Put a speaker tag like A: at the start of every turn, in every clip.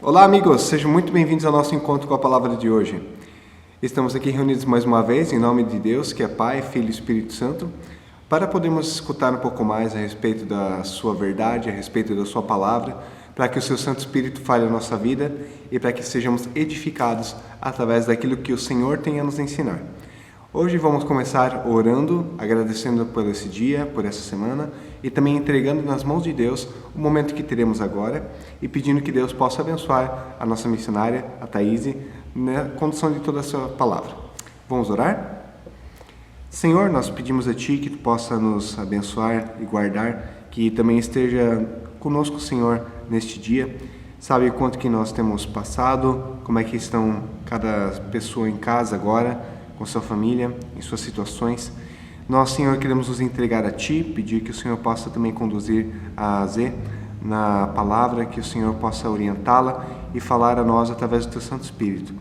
A: Olá amigos, sejam muito bem-vindos ao nosso encontro com a palavra de hoje. Estamos aqui reunidos mais uma vez em nome de Deus, que é Pai, Filho e Espírito Santo, para podermos escutar um pouco mais a respeito da sua verdade, a respeito da sua palavra, para que o seu Santo Espírito fale a nossa vida e para que sejamos edificados através daquilo que o Senhor tem a nos ensinar. Hoje vamos começar orando, agradecendo por esse dia, por essa semana e também entregando nas mãos de Deus o momento que teremos agora e pedindo que Deus possa abençoar a nossa missionária, a Thaís, na condução de toda a sua palavra. Vamos orar? Senhor, nós pedimos a Ti que Tu possa nos abençoar e guardar, que também esteja conosco, Senhor, neste dia. Sabe o quanto que nós temos passado, como é que estão cada pessoa em casa agora, com sua família, em suas situações. Nós, Senhor, queremos nos entregar a Ti, pedir que o Senhor possa também conduzir a Zé na palavra, que o Senhor possa orientá-la e falar a nós através do Teu Santo Espírito.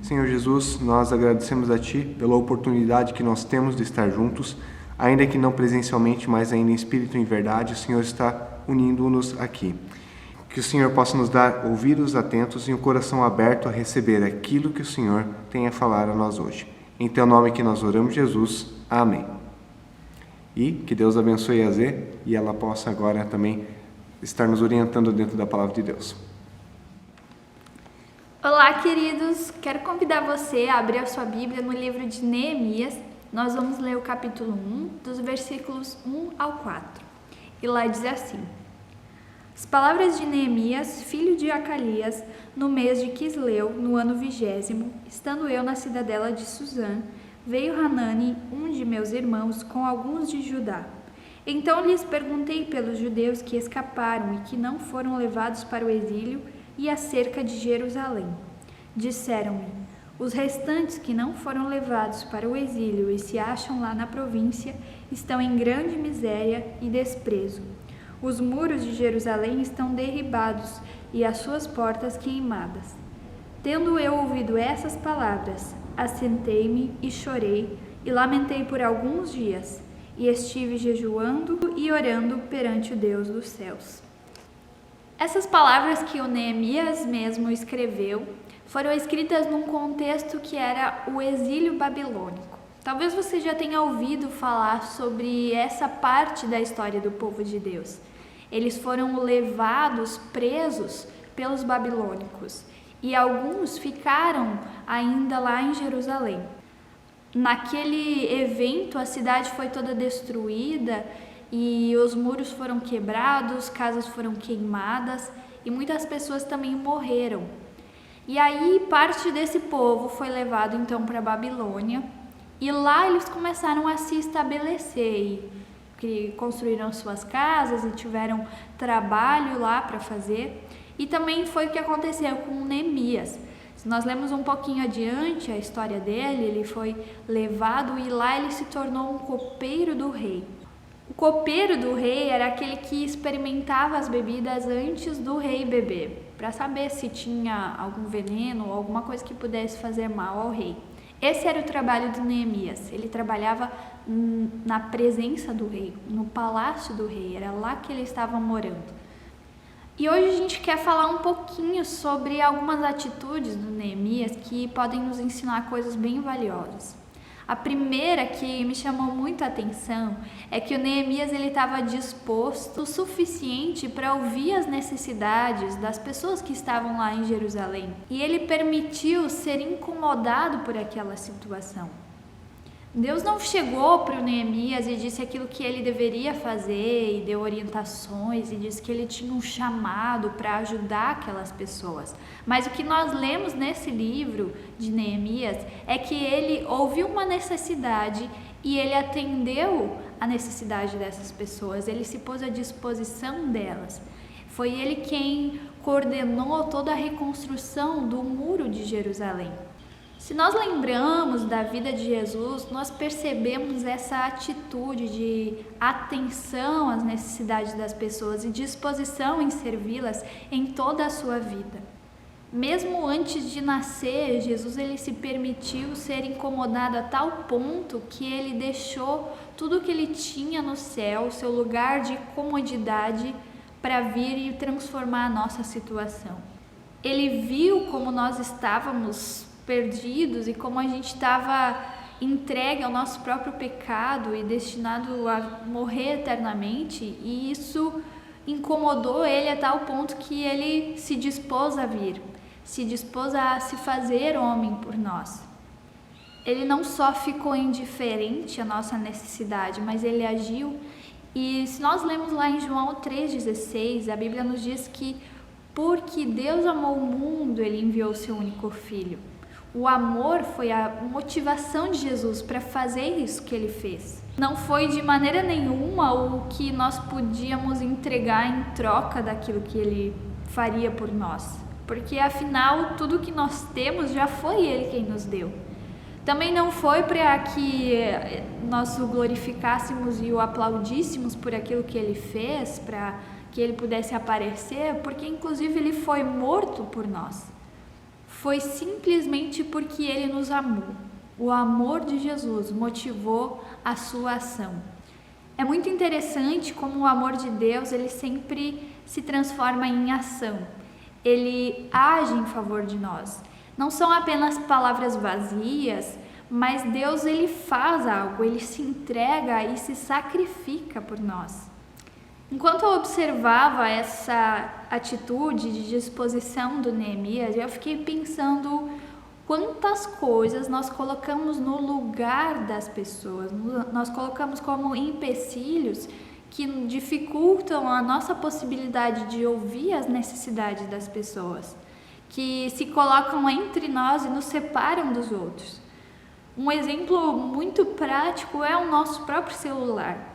A: Senhor Jesus, nós agradecemos a Ti pela oportunidade que nós temos de estar juntos, ainda que não presencialmente, mas ainda em espírito e em verdade, o Senhor está unindo-nos aqui. Que o Senhor possa nos dar ouvidos atentos e um coração aberto a receber aquilo que o Senhor tem a falar a nós hoje. Em Teu nome que nós oramos, Jesus. Amém. E que Deus abençoe a Zé e ela possa agora também estar nos orientando dentro da palavra de Deus.
B: Olá, queridos! Quero convidar você a abrir a sua Bíblia no livro de Neemias. Nós vamos ler o capítulo 1, dos versículos 1 ao 4. E lá diz assim: As palavras de Neemias, filho de Acalias, no mês de Quisleu, no ano 20º, estando eu na cidadela de Suzã, veio Hanani, um de meus irmãos, com alguns de Judá. Então lhes perguntei pelos judeus que escaparam e que não foram levados para o exílio e acerca de Jerusalém. Disseram-me: os restantes que não foram levados para o exílio e se acham lá na província estão em grande miséria e desprezo. Os muros de Jerusalém estão derribados e as suas portas queimadas. Tendo eu ouvido essas palavras, assentei-me e chorei e lamentei por alguns dias, e estive jejuando e orando perante o Deus dos céus. Essas palavras que o Neemias mesmo escreveu foram escritas num contexto que era o exílio babilônico. Talvez você já tenha ouvido falar sobre essa parte da história do povo de Deus. Eles foram levados, presos pelos babilônicos, e alguns ficaram ainda lá em Jerusalém. Naquele evento, a cidade foi toda destruída e os muros foram quebrados, casas foram queimadas e muitas pessoas também morreram. E aí parte desse povo foi levado então para a Babilônia, e lá eles começaram a se estabelecer, que construíram suas casas e tiveram trabalho lá para fazer. E também foi o que aconteceu com Neemias. Se nós lemos um pouquinho adiante a história dele, ele foi levado e lá ele se tornou um copeiro do rei. O copeiro do rei era aquele que experimentava as bebidas antes do rei beber, para saber se tinha algum veneno ou alguma coisa que pudesse fazer mal ao rei. Esse era o trabalho de Neemias. Ele trabalhava na presença do rei, no palácio do rei, era lá que ele estava morando. E hoje a gente quer falar um pouquinho sobre algumas atitudes do Neemias que podem nos ensinar coisas bem valiosas. A primeira que me chamou muito a atenção é que o Neemias estava disposto o suficiente para ouvir as necessidades das pessoas que estavam lá em Jerusalém. E ele permitiu ser incomodado por aquela situação. Deus não chegou para o Neemias e disse aquilo que ele deveria fazer e deu orientações e disse que ele tinha um chamado para ajudar aquelas pessoas. Mas o que nós lemos nesse livro de Neemias é que ele ouviu uma necessidade e ele atendeu a necessidade dessas pessoas, ele se pôs à disposição delas. Foi ele quem coordenou toda a reconstrução do muro de Jerusalém. Se nós lembramos da vida de Jesus, nós percebemos essa atitude de atenção às necessidades das pessoas e disposição em servi-las em toda a sua vida. Mesmo antes de nascer, Jesus ele se permitiu ser incomodado a tal ponto que ele deixou tudo que ele tinha no céu, seu lugar de comodidade, para vir e transformar a nossa situação. Ele viu como nós estávamos perdidos e como a gente estava entregue ao nosso próprio pecado e destinado a morrer eternamente, e isso incomodou ele a tal ponto que ele se dispôs a vir, se dispôs a se fazer homem por nós. Ele não só ficou indiferente à nossa necessidade, mas ele agiu. E se nós lemos lá em João 3,16, a Bíblia nos diz que porque Deus amou o mundo, ele enviou o seu único filho. O amor foi a motivação de Jesus para fazer isso que ele fez. Não foi de maneira nenhuma o que nós podíamos entregar em troca daquilo que ele faria por nós. Porque afinal, tudo que nós temos já foi ele quem nos deu. Também não foi para que nós o glorificássemos e o aplaudíssemos por aquilo que ele fez, para que ele pudesse aparecer, porque inclusive ele foi morto por nós. Foi simplesmente porque ele nos amou. O amor de Jesus motivou a sua ação. É muito interessante como o amor de Deus, ele sempre se transforma em ação. Ele age em favor de nós. Não são apenas palavras vazias, mas Deus, ele faz algo, ele se entrega e se sacrifica por nós. Enquanto eu observava essa atitude de disposição do Neemias, eu fiquei pensando quantas coisas nós colocamos no lugar das pessoas, nós colocamos como empecilhos que dificultam a nossa possibilidade de ouvir as necessidades das pessoas, que se colocam entre nós e nos separam dos outros. Um exemplo muito prático é o nosso próprio celular.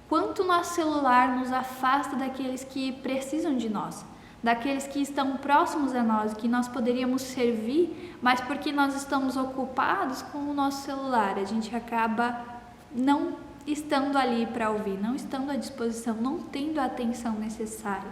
B: Quanto o nosso celular nos afasta daqueles que precisam de nós, daqueles que estão próximos a nós, que nós poderíamos servir, mas porque nós estamos ocupados com o nosso celular, a gente acaba não estando ali para ouvir, não estando à disposição, não tendo a atenção necessária.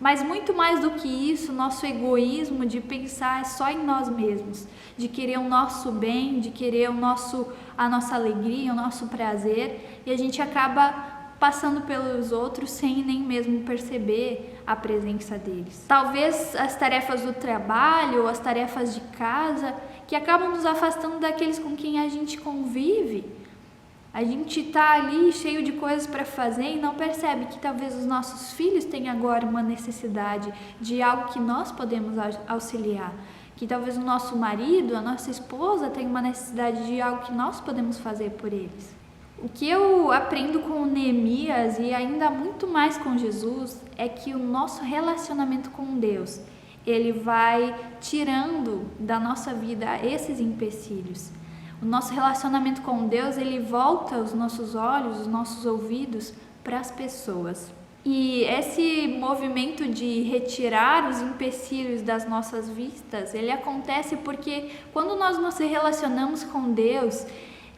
B: Mas muito mais do que isso, nosso egoísmo de pensar só em nós mesmos, de querer o nosso bem, de querer a nossa alegria, o nosso prazer, e a gente acaba passando pelos outros sem nem mesmo perceber a presença deles. Talvez as tarefas do trabalho, as tarefas de casa, que acabam nos afastando daqueles com quem a gente convive. A gente está ali cheio de coisas para fazer e não percebe que talvez os nossos filhos tenham agora uma necessidade de algo que nós podemos auxiliar. Que talvez o nosso marido, a nossa esposa tenha uma necessidade de algo que nós podemos fazer por eles. O que eu aprendo com Neemias e ainda muito mais com Jesus é que o nosso relacionamento com Deus, ele vai tirando da nossa vida esses empecilhos. O nosso relacionamento com Deus, ele volta os nossos olhos, os nossos ouvidos para as pessoas. E esse movimento de retirar os empecilhos das nossas vistas, ele acontece porque quando nós nos relacionamos com Deus,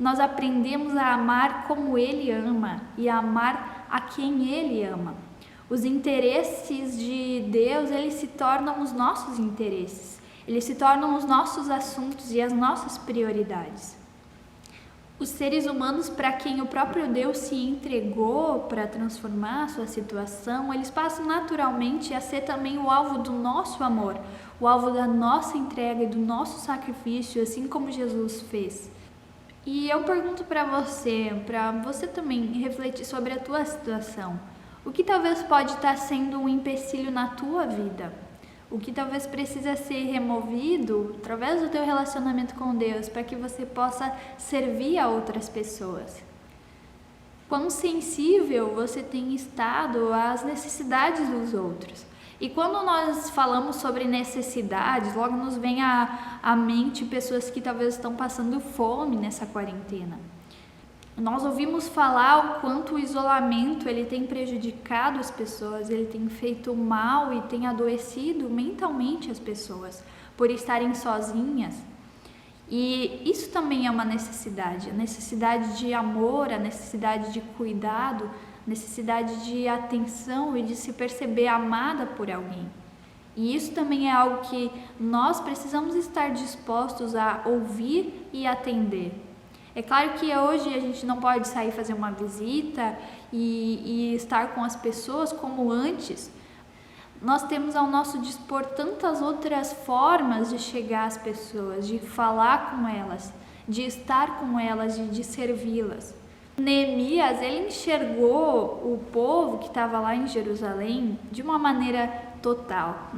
B: nós aprendemos a amar como Ele ama e a amar a quem Ele ama. Os interesses de Deus, eles se tornam os nossos interesses. Eles se tornam os nossos assuntos e as nossas prioridades. Os seres humanos para quem o próprio Deus se entregou para transformar a sua situação, eles passam naturalmente a ser também o alvo do nosso amor, o alvo da nossa entrega e do nosso sacrifício, assim como Jesus fez. E eu pergunto para você também refletir sobre a tua situação. O que talvez pode estar sendo um empecilho na tua vida? O que talvez precisa ser removido através do teu relacionamento com Deus para que você possa servir a outras pessoas? Quão sensível você tem estado às necessidades dos outros? E quando nós falamos sobre necessidades, logo nos vem à mente pessoas que talvez estão passando fome nessa quarentena. Nós ouvimos falar o quanto o isolamento ele tem prejudicado as pessoas, ele tem feito mal e tem adoecido mentalmente as pessoas por estarem sozinhas. E isso também é uma necessidade, a necessidade de amor, a necessidade de cuidado, necessidade de atenção e de se perceber amada por alguém. E isso também é algo que nós precisamos estar dispostos a ouvir e atender. É claro que hoje a gente não pode sair fazer uma visita e estar com as pessoas como antes, Nós temos ao nosso dispor tantas outras formas de chegar às pessoas, de falar com elas, de estar com elas, de servi-las. Neemias, ele enxergou o povo que estava lá em Jerusalém de uma maneira total,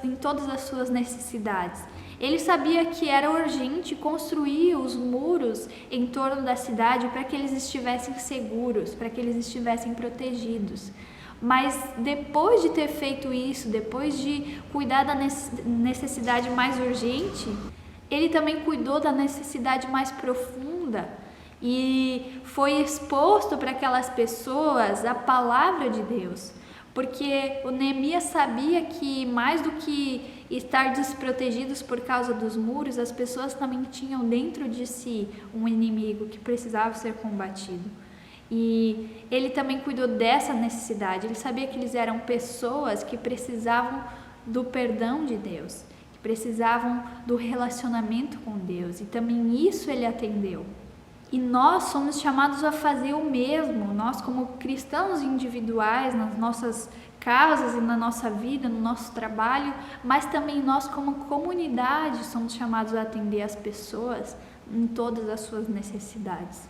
B: em todas as suas necessidades. Ele sabia que era urgente construir os muros em torno da cidade para que eles estivessem seguros, para que eles estivessem protegidos. Mas depois de ter feito isso, depois de cuidar da necessidade mais urgente, ele também cuidou da necessidade mais profunda e foi exposto para aquelas pessoas a palavra de Deus. Porque o Neemias sabia que mais do que estar desprotegidos por causa dos muros, as pessoas também tinham dentro de si um inimigo que precisava ser combatido. E ele também cuidou dessa necessidade. Ele sabia que eles eram pessoas que precisavam do perdão de Deus, que precisavam do relacionamento com Deus, e também isso ele atendeu. E nós somos chamados a fazer o mesmo, nós como cristãos individuais, nas nossas casas e na nossa vida, no nosso trabalho, mas também nós como comunidade somos chamados a atender as pessoas em todas as suas necessidades.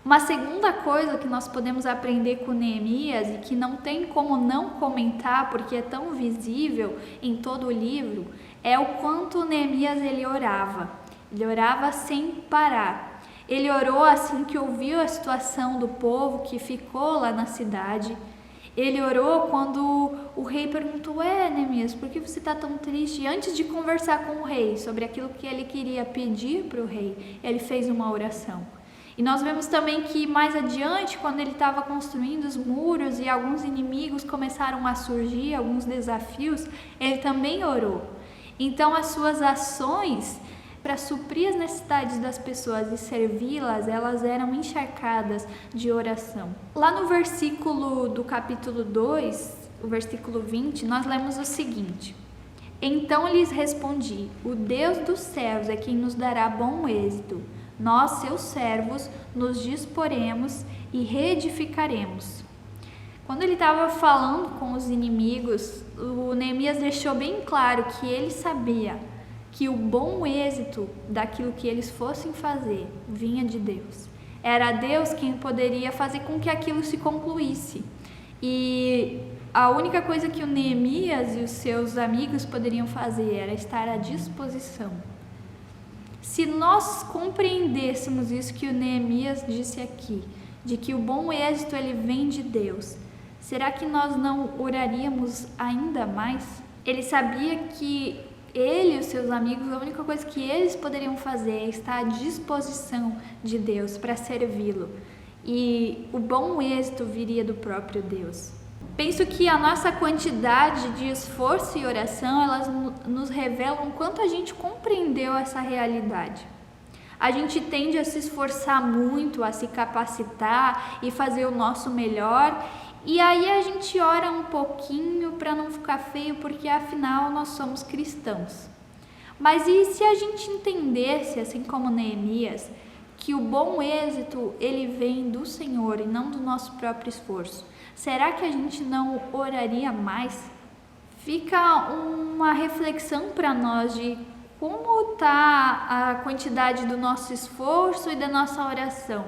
B: Uma segunda coisa que nós podemos aprender com Neemias e que não tem como não comentar porque é tão visível em todo o livro, é o quanto Neemias ele orava. Ele orava sem parar. Ele orou assim que ouviu a situação do povo que ficou lá na cidade. Ele orou quando o rei perguntou: Neemias, por que você está tão triste? E antes de conversar com o rei sobre aquilo que ele queria pedir para o rei, ele fez uma oração. E nós vemos também que mais adiante, quando ele estava construindo os muros e alguns inimigos começaram a surgir, alguns desafios, ele também orou. Então as suas ações para suprir as necessidades das pessoas e servi-las, elas eram encharcadas de oração. Lá no versículo do capítulo 2, o versículo 20, nós lemos o seguinte: Então lhes respondi: O Deus dos céus é quem nos dará bom êxito. Nós, seus servos, nos disporemos e reedificaremos. Quando ele estava falando com os inimigos, o Neemias deixou bem claro que ele sabia que o bom êxito daquilo que eles fossem fazer vinha de Deus. Era Deus quem poderia fazer com que aquilo se concluísse. E a única coisa que o Neemias e os seus amigos poderiam fazer era estar à disposição. Se nós compreendêssemos isso que o Neemias disse aqui, de que o bom êxito ele vem de Deus, será que nós não oraríamos ainda mais? Ele sabia que ele e os seus amigos, a única coisa que eles poderiam fazer é estar à disposição de Deus para servi-lo. E o bom êxito viria do próprio Deus. Penso que a nossa quantidade de esforço e oração, elas nos revelam quanto a gente compreendeu essa realidade. A gente tende a se esforçar muito, a se capacitar e fazer o nosso melhor. E aí a gente ora um pouquinho para não ficar feio, porque afinal nós somos cristãos. Mas e se a gente entendesse, assim como Neemias, que o bom êxito ele vem do Senhor e não do nosso próprio esforço? Será que a gente não oraria mais? Fica uma reflexão para nós de como está a quantidade do nosso esforço e da nossa oração.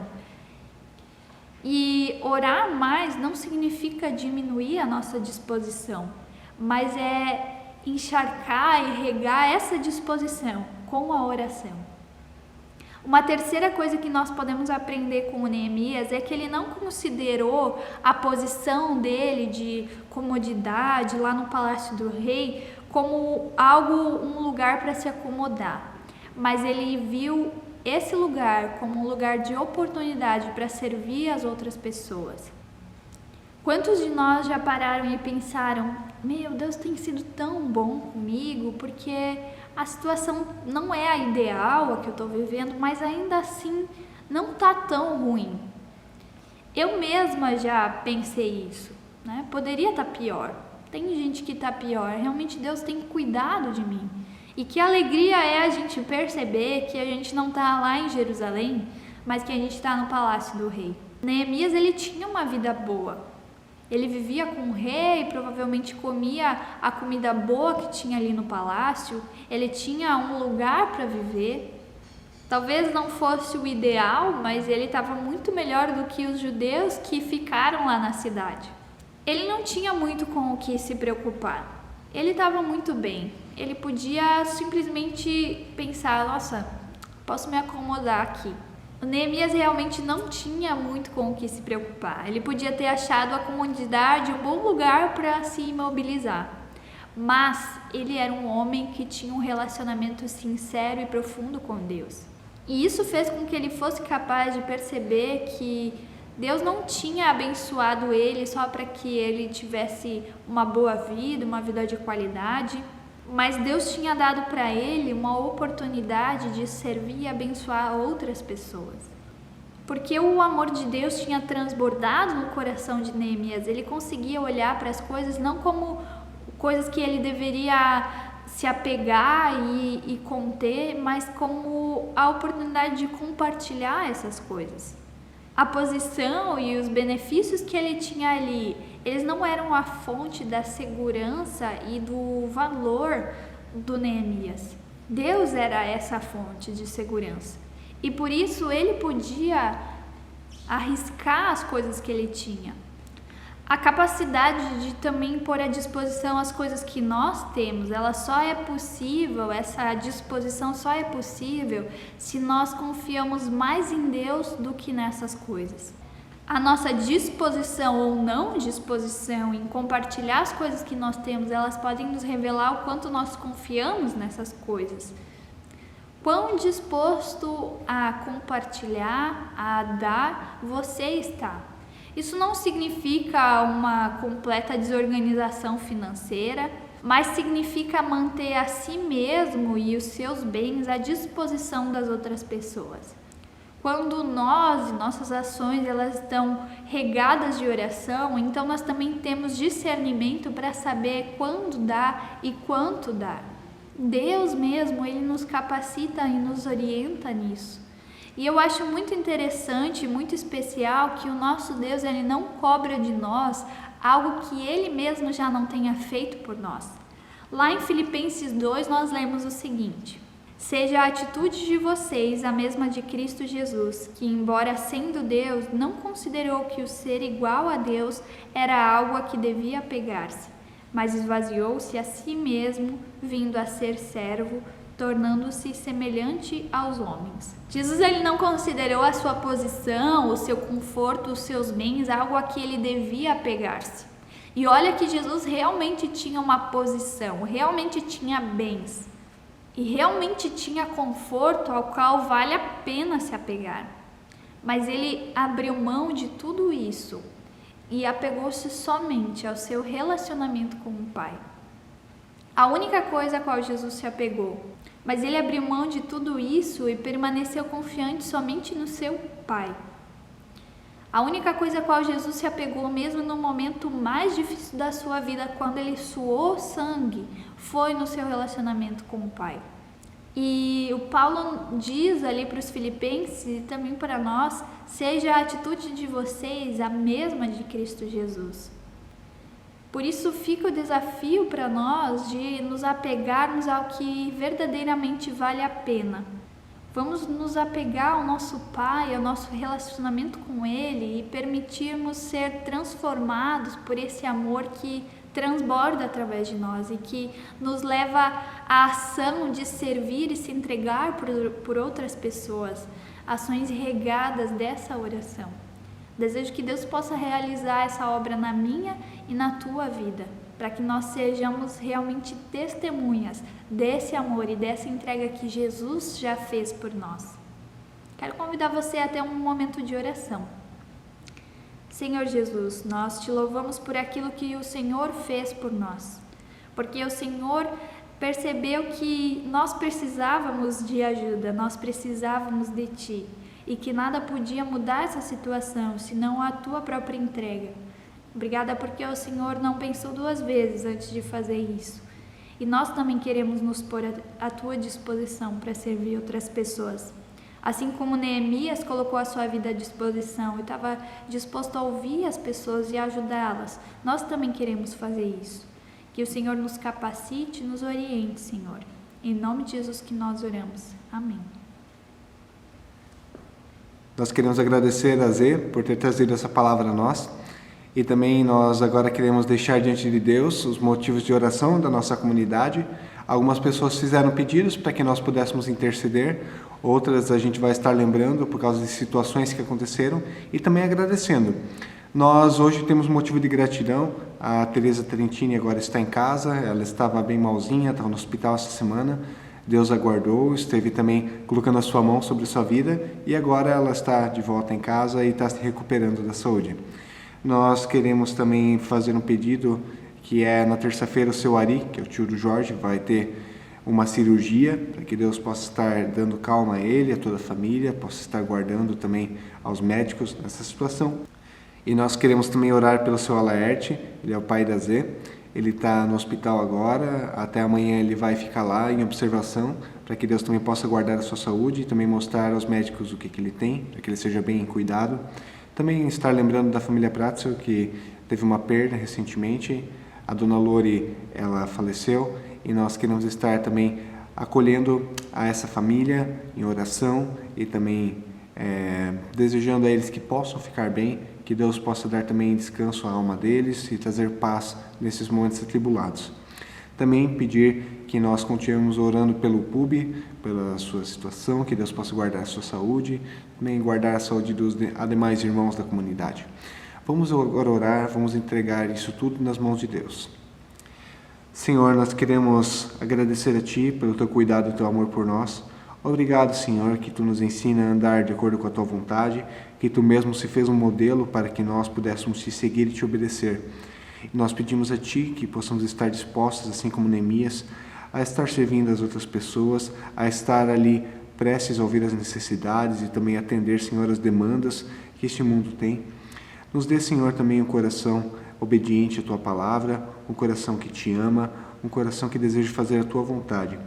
B: E orar mais não significa diminuir a nossa disposição, mas é encharcar e regar essa disposição com a oração. Uma terceira coisa que nós podemos aprender com o Neemias é que ele não considerou a posição dele de comodidade lá no palácio do rei como um lugar para se acomodar, mas ele viu esse lugar como um lugar de oportunidade para servir as outras pessoas. Quantos de nós já pararam e pensaram: meu Deus tem sido tão bom comigo, porque a situação não é a ideal, a que eu estou vivendo, mas ainda assim não está tão ruim. Eu mesma já pensei isso, né? Poderia estar pior, tem gente que está pior, realmente Deus tem cuidado de mim. E que alegria é a gente perceber que a gente não está lá em Jerusalém, mas que a gente está no palácio do rei. Neemias ele tinha uma vida boa. Ele vivia com o rei, provavelmente comia a comida boa que tinha ali no palácio, ele tinha um lugar para viver. Talvez não fosse o ideal, mas ele estava muito melhor do que os judeus que ficaram lá na cidade. Ele não tinha muito com o que se preocupar. Ele estava muito bem. Ele podia simplesmente pensar, nossa, posso me acomodar aqui. O Neemias realmente não tinha muito com o que se preocupar. Ele podia ter achado a comodidade, um bom lugar para se imobilizar. Mas ele era um homem que tinha um relacionamento sincero e profundo com Deus. E isso fez com que ele fosse capaz de perceber que Deus não tinha abençoado ele só para que ele tivesse uma boa vida, uma vida de qualidade, mas Deus tinha dado para ele uma oportunidade de servir e abençoar outras pessoas. Porque o amor de Deus tinha transbordado no coração de Neemias, ele conseguia olhar para as coisas não como coisas que ele deveria se apegar e conter, mas como a oportunidade de compartilhar essas coisas. A posição e os benefícios que ele tinha ali, eles não eram a fonte da segurança e do valor do Neemias. Deus era essa fonte de segurança. E por isso ele podia arriscar as coisas que ele tinha. A capacidade de também pôr à disposição as coisas que nós temos, ela só é possível, essa disposição só é possível se nós confiamos mais em Deus do que nessas coisas. A nossa disposição ou não disposição em compartilhar as coisas que nós temos, elas podem nos revelar o quanto nós confiamos nessas coisas. Quão disposto a compartilhar, a dar você está? Isso não significa uma completa desorganização financeira, mas significa manter a si mesmo e os seus bens à disposição das outras pessoas. Quando nós e nossas ações elas estão regadas de oração, então nós também temos discernimento para saber quando dar e quanto dar. Deus mesmo, Ele nos capacita e nos orienta nisso. E eu acho muito interessante, muito especial que o nosso Deus ele não cobra de nós algo que Ele mesmo já não tenha feito por nós. Lá em Filipenses 2 nós lemos o seguinte: seja a atitude de vocês a mesma de Cristo Jesus, que embora sendo Deus, não considerou que o ser igual a Deus era algo a que devia apegar-se, mas esvaziou-se a si mesmo, vindo a ser servo, tornando-se semelhante aos homens. Jesus ele não considerou a sua posição, o seu conforto, os seus bens, algo a que ele devia apegar-se. E olha que Jesus realmente tinha uma posição, realmente tinha bens e realmente tinha conforto ao qual vale a pena se apegar. Mas ele abriu mão de tudo isso e apegou-se somente ao seu relacionamento com o Pai. A única coisa a qual Jesus se apegou. Mas ele abriu mão de tudo isso e permaneceu confiante somente no seu Pai. A única coisa a qual Jesus se apegou, mesmo no momento mais difícil da sua vida, quando ele suou sangue, foi no seu relacionamento com o Pai. E o Paulo diz ali para os filipenses e também para nós, seja a atitude de vocês a mesma de Cristo Jesus. Por isso fica o desafio para nós de nos apegarmos ao que verdadeiramente vale a pena. Vamos nos apegar ao nosso Pai, ao nosso relacionamento com Ele e permitirmos ser transformados por esse amor que transborda através de nós e que nos leva à ação de servir e se entregar por outras pessoas, ações regadas dessa oração. Desejo que Deus possa realizar essa obra na minha e na tua vida, para que nós sejamos realmente testemunhas desse amor e dessa entrega que Jesus já fez por nós. Quero convidar você a ter um momento de oração. Senhor Jesus, nós te louvamos por aquilo que o Senhor fez por nós, porque o Senhor percebeu que nós precisávamos de ajuda, nós precisávamos de Ti, e que nada podia mudar essa situação, senão a Tua própria entrega. Obrigada porque o Senhor não pensou duas vezes antes de fazer isso. E nós também queremos nos pôr à Tua disposição para servir outras pessoas. Assim como Neemias colocou a sua vida à disposição e estava disposto a ouvir as pessoas e ajudá-las, nós também queremos fazer isso. Que o Senhor nos capacite e nos oriente, Senhor. Em nome de Jesus que nós oramos. Amém.
A: Nós queremos agradecer a Zê por ter trazido essa palavra a nós. E também nós agora queremos deixar diante de Deus os motivos de oração da nossa comunidade. Algumas pessoas fizeram pedidos para que nós pudéssemos interceder, outras a gente vai estar lembrando por causa de situações que aconteceram e também agradecendo. Nós hoje temos motivo de gratidão. A Teresa Trentini agora está em casa, ela estava bem malzinha, estava no hospital essa semana. Deus a guardou, esteve também colocando a sua mão sobre a sua vida e agora ela está de volta em casa e está se recuperando da saúde. Nós queremos também fazer um pedido que é na terça-feira o seu Ari, que é o tio do Jorge, vai ter uma cirurgia, para que Deus possa estar dando calma a ele, a toda a família, possa estar guardando também aos médicos nessa situação. E nós queremos também orar pelo seu Alaerte, ele é o pai da Zê, ele está no hospital agora, até amanhã ele vai ficar lá em observação, para que Deus também possa guardar a sua saúde e também mostrar aos médicos o que ele tem, para que ele seja bem cuidado. Também estar lembrando da família Pratzel, que teve uma perda recentemente. A dona Lori, ela faleceu e nós queremos estar também acolhendo a essa família em oração e também desejando a eles que possam ficar bem, que Deus possa dar também descanso à alma deles e trazer paz nesses momentos atribulados. Também pedir que nós continuemos orando pelo PUB, pela sua situação, que Deus possa guardar a sua saúde, também guardar a saúde dos demais irmãos da comunidade. Vamos agora orar, vamos entregar isso tudo nas mãos de Deus. Senhor, nós queremos agradecer a Ti pelo Teu cuidado e Teu amor por nós. Obrigado, Senhor, que Tu nos ensina a andar de acordo com a Tua vontade, que Tu mesmo se fez um modelo para que nós pudéssemos Te seguir e Te obedecer. E nós pedimos a Ti que possamos estar dispostos, assim como Neemias, a estar servindo as outras pessoas, a estar ali prestes a ouvir as necessidades e também atender, Senhor, as demandas que este mundo tem. Nos dê, Senhor, também um coração obediente à Tua palavra, um coração que Te ama, um coração que deseja fazer a Tua vontade.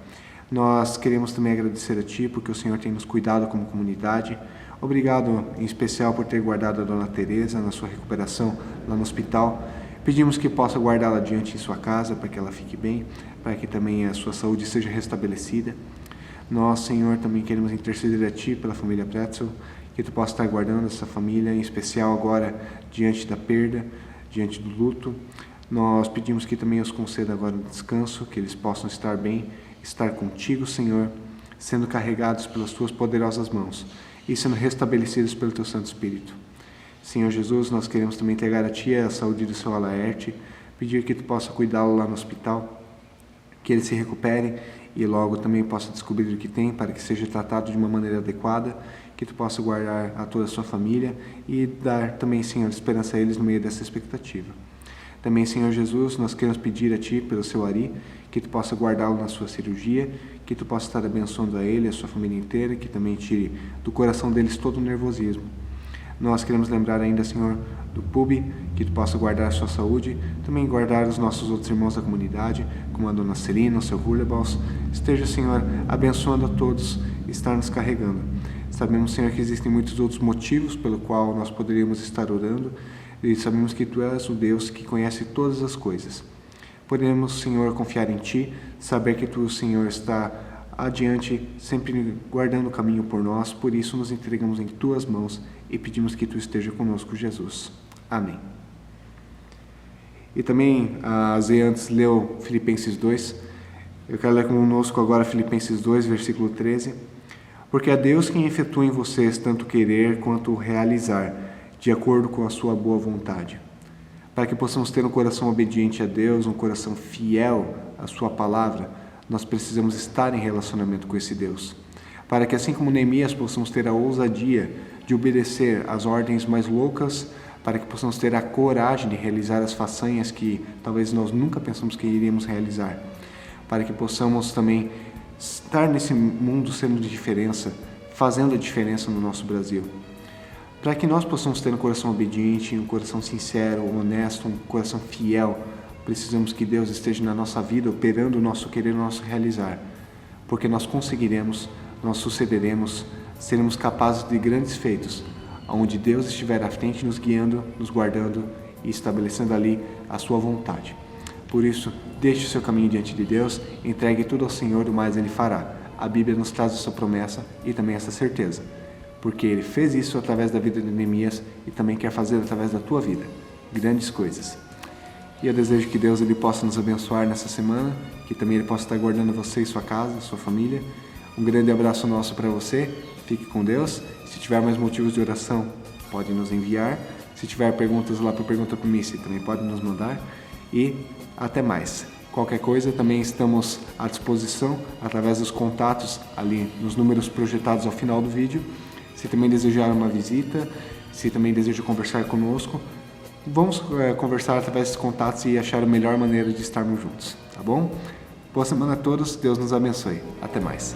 A: Nós queremos também agradecer a Ti, porque o Senhor tem nos cuidado como comunidade. Obrigado, em especial, por ter guardado a Dona Teresa na sua recuperação lá no hospital. Pedimos que possa guardá-la adiante em sua casa, para que ela fique bem, para que também a sua saúde seja restabelecida. Nós, Senhor, também queremos interceder a Ti pela família Pratzel, que Tu possa estar guardando essa família, em especial agora diante da perda, diante do luto. Nós pedimos que também os conceda agora um descanso, que eles possam estar bem, estar contigo, Senhor, sendo carregados pelas Tuas poderosas mãos e sendo restabelecidos pelo Teu Santo Espírito. Senhor Jesus, nós queremos também entregar a Ti a saúde do seu Alaerte, pedir que Tu possa cuidá-lo lá no hospital, que ele se recupere e logo também possa descobrir o que tem, para que seja tratado de uma maneira adequada, que Tu possa guardar a toda a sua família e dar também, Senhor, esperança a eles no meio dessa expectativa. Também, Senhor Jesus, nós queremos pedir a Ti pelo seu Ari, que Tu possa guardá-lo na sua cirurgia, que Tu possa estar abençoando a ele, a sua família inteira, que também tire do coração deles todo o nervosismo. Nós queremos lembrar ainda, Senhor, do PUB, que Tu possa guardar a sua saúde, também guardar os nossos outros irmãos da comunidade, como a Dona Celina, o seu Hurlebaus. Esteja, Senhor, abençoando a todos e estar nos carregando. Sabemos, Senhor, que existem muitos outros motivos pelo qual nós poderíamos estar orando, e sabemos que Tu és o Deus que conhece todas as coisas. Podemos, Senhor, confiar em Ti, saber que Tu, Senhor, está adiante, sempre guardando o caminho por nós, por isso nos entregamos em Tuas mãos e pedimos que Tu esteja conosco, Jesus. Amém. E também a Zé antes leu Filipenses 2, eu quero ler conosco agora Filipenses 2, versículo 13. Porque é Deus quem efetua em vocês tanto querer quanto realizar, de acordo com a sua boa vontade. Para que possamos ter um coração obediente a Deus, um coração fiel à sua palavra, nós precisamos estar em relacionamento com esse Deus. Para que assim como Neemias possamos ter a ousadia de obedecer às ordens mais loucas, para que possamos ter a coragem de realizar as façanhas que talvez nós nunca pensamos que iríamos realizar. Para que possamos também estar nesse mundo sendo de diferença, fazendo a diferença no nosso Brasil. Para que nós possamos ter um coração obediente, um coração sincero, honesto, um coração fiel, precisamos que Deus esteja na nossa vida, operando o nosso querer, o nosso realizar. Porque nós conseguiremos, nós sucederemos, seremos capazes de grandes feitos, onde Deus estiver à frente, nos guiando, nos guardando e estabelecendo ali a sua vontade. Por isso, deixe o seu caminho diante de Deus, entregue tudo ao Senhor, o mais Ele fará. A Bíblia nos traz essa promessa e também essa certeza, porque Ele fez isso através da vida de Neemias e também quer fazer através da tua vida, grandes coisas. E eu desejo que Deus Ele possa nos abençoar nessa semana, que também Ele possa estar guardando você e sua casa, sua família. Um grande abraço nosso para você, fique com Deus. Se tiver mais motivos de oração, pode nos enviar. Se tiver perguntas lá para Pergunta para Missy, também pode nos mandar. E até mais. Qualquer coisa, também estamos à disposição através dos contatos ali nos números projetados ao final do vídeo. Se também desejar uma visita, se também deseja conversar conosco, vamos conversar através desses contatos e achar a melhor maneira de estarmos juntos, tá bom? Boa semana a todos, Deus nos abençoe. Até mais.